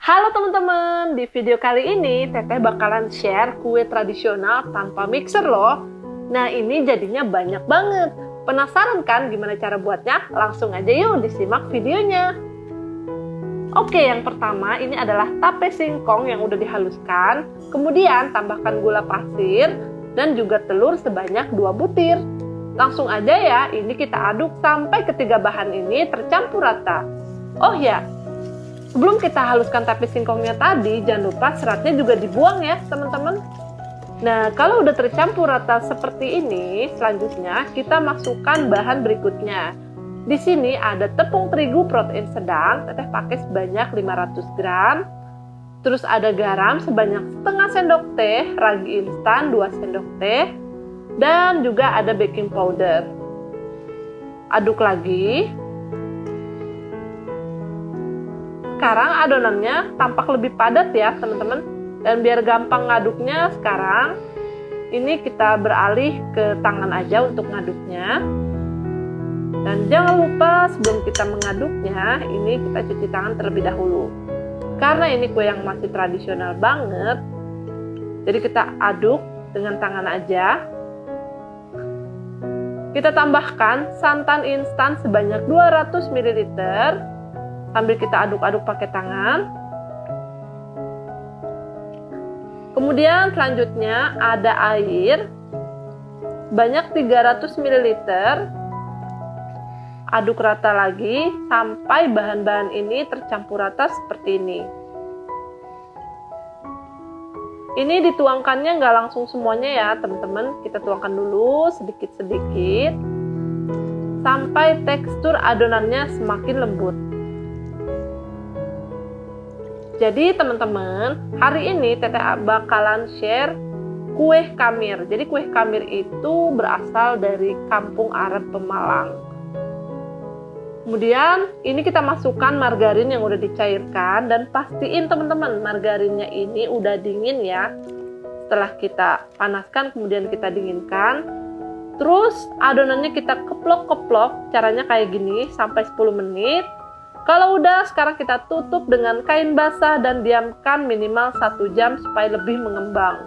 Halo teman-teman, di video kali ini Teteh bakalan share kue tradisional tanpa mixer loh. Nah ini jadinya banyak banget. Penasaran kan gimana cara buatnya? Langsung aja yuk disimak videonya. Oke, yang pertama ini adalah tape singkong yang udah dihaluskan. Kemudian tambahkan gula pasir dan juga telur sebanyak 2 butir. Langsung aja ya, ini kita aduk sampai ketiga bahan ini tercampur rata. Oh ya, sebelum kita haluskan tape singkongnya tadi, jangan lupa seratnya juga dibuang ya teman-teman. Nah, kalau udah tercampur rata seperti ini, selanjutnya kita masukkan bahan berikutnya. Di sini ada tepung terigu protein sedang, Teteh pakai sebanyak 500 gram. Terus ada garam sebanyak setengah sendok teh, ragi instan 2 sendok teh, dan juga ada baking powder. Aduk lagi. Sekarang adonannya tampak lebih padat ya teman-teman. Dan biar gampang ngaduknya sekarang, ini kita beralih ke tangan aja untuk ngaduknya. Dan jangan lupa sebelum kita mengaduknya, ini kita cuci tangan terlebih dahulu. Karena ini kue yang masih tradisional banget, jadi kita aduk dengan tangan aja. Kita tambahkan santan instan sebanyak 200 ml. Sambil kita aduk-aduk pakai tangan. Kemudian selanjutnya ada air sebanyak 300 ml. Aduk rata lagi sampai bahan-bahan ini tercampur rata seperti ini. Ini dituangkannya nggak langsung semuanya ya teman-teman. Kita tuangkan dulu sedikit-sedikit sampai tekstur adonannya semakin lembut. Jadi teman-teman, hari ini Teteh bakalan share kue kamir. Jadi kue kamir itu berasal dari Kampung Arab Pemalang. Kemudian ini kita masukkan margarin yang udah dicairkan dan pastiin teman-teman margarinnya ini udah dingin ya. Setelah kita panaskan kemudian kita dinginkan. Terus adonannya kita keplok-keplok, caranya kayak gini sampai 10 menit. Kalau udah, sekarang kita tutup dengan kain basah dan diamkan minimal 1 jam supaya lebih mengembang.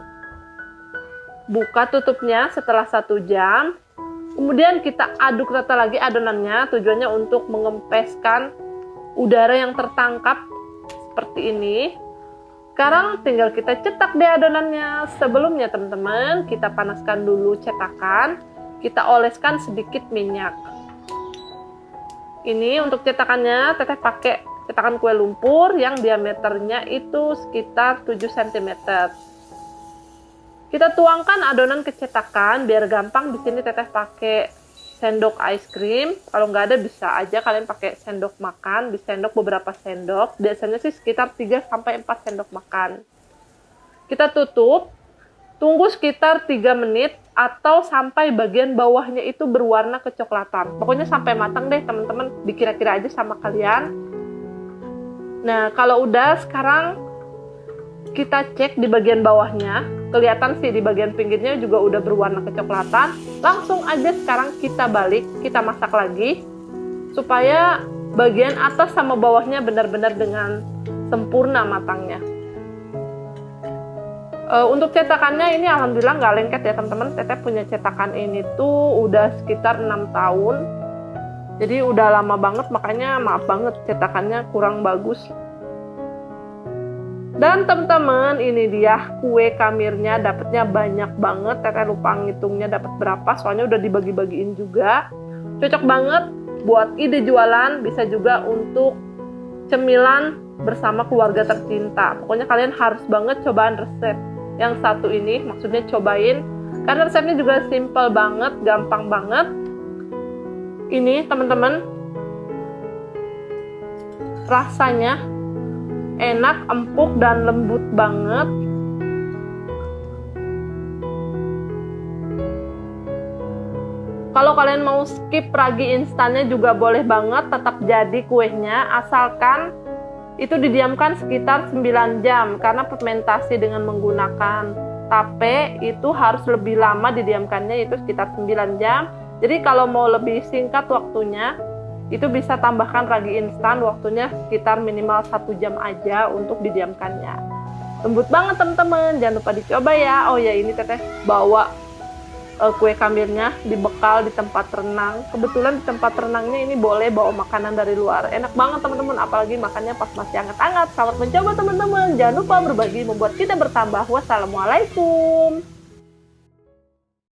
Buka tutupnya setelah 1 jam. Kemudian kita aduk rata lagi adonannya, tujuannya untuk mengempeskan udara yang tertangkap seperti ini. Sekarang tinggal kita cetak deh adonannya. Sebelumnya teman-teman, kita panaskan dulu cetakan. Kita oleskan sedikit minyak. Ini untuk cetakannya, Teteh pakai cetakan kue lumpur yang diameternya itu sekitar 7 cm. Kita tuangkan adonan ke cetakan biar gampang. Di sini Teteh pakai sendok ice cream. Kalau nggak ada bisa aja kalian pakai sendok makan, bisa sendok beberapa sendok. Biasanya sih sekitar 3-4 sendok makan. Kita tutup, tunggu sekitar 3 menit atau sampai bagian bawahnya itu berwarna kecoklatan. Pokoknya sampai matang deh teman-teman, dikira-kira aja sama kalian. Nah, kalau udah sekarang kita cek di bagian bawahnya. Kelihatan sih di bagian pinggirnya juga udah berwarna kecoklatan. Langsung aja sekarang kita balik, kita masak lagi supaya bagian atas sama bawahnya benar-benar dengan sempurna matangnya. Untuk cetakannya ini alhamdulillah nggak lengket ya teman-teman. Teteh punya cetakan ini tuh udah sekitar 6 tahun. Jadi udah lama banget, makanya maaf banget cetakannya kurang bagus. Dan teman-teman, ini dia kue kamirnya, dapatnya banyak banget. Teteh lupa ngitungnya dapat berapa, soalnya udah dibagi-bagiin juga. Cocok banget buat ide jualan, bisa juga untuk cemilan bersama keluarga tercinta. Pokoknya kalian harus banget cobaan resep yang satu ini, maksudnya cobain. Karena resepnya juga simple banget, gampang banget. Ini teman-teman, rasanya enak, empuk, dan lembut banget. Kalau kalian mau skip ragi instannya juga boleh banget, tetap jadi kuenya, asalkan itu didiamkan sekitar 9 jam. Karena fermentasi dengan menggunakan tape itu harus lebih lama didiamkannya, itu sekitar 9 jam. Jadi kalau mau lebih singkat waktunya, Itu bisa tambahkan ragi instan, waktunya sekitar minimal 1 jam aja untuk didiamkannya. Lembut banget teman-teman, jangan lupa dicoba ya. Oh ya, ini teteh bawa kue kambirnya dibekal di tempat renang. Kebetulan di tempat renangnya ini boleh bawa makanan dari luar. Enak banget teman-teman, apalagi makannya pas masih hangat-hangat. Selamat mencoba teman-teman, jangan lupa berbagi membuat kita bertambah. Wassalamualaikum.